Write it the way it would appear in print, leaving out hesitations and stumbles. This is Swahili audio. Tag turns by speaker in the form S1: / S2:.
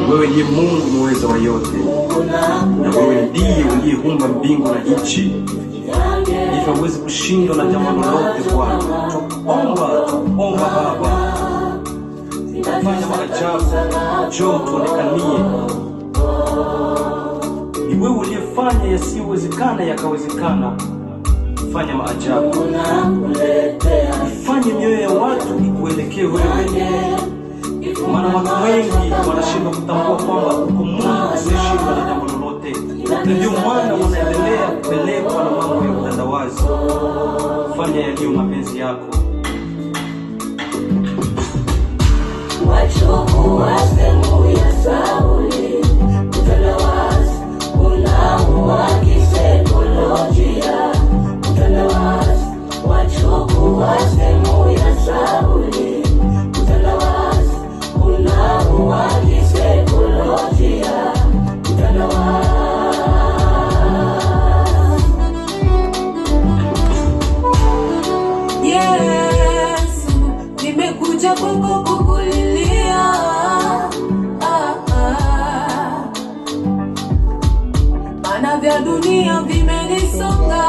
S1: Wewe ndiye Mungu muweza wa yote, na wewe ndiye uliyeumba mbingu na nchi. Hivyo huwezi kushindwa na jambo lolote Bwana. Tuomba Baba, fanya maajabu, njoo tuonekanie. Ni wewe uliyefanya yasiyowezekana yakawezekana. Fanya maajabu, fanye mioyo ya watu ikuelekee wewe. Maana watu wengi wanashindwa kutambua kwamba uko Mungu usiyeshindwa na jambo lolote, na ndio maana wanaendelea kupelekwa na mambo ya utandawazi. Fanya yaliyo mapenzi yako.
S2: Wachukua sehemu ya Sauli, utandawazi unaua kisaikolojia. Utandawazi wachukua sehemu ya Sauli, utandawazi unaua kisaikolojia. Utandawazi Yesu, nimekuja kwako kukulilia. Maana vya dunia vimenisonga.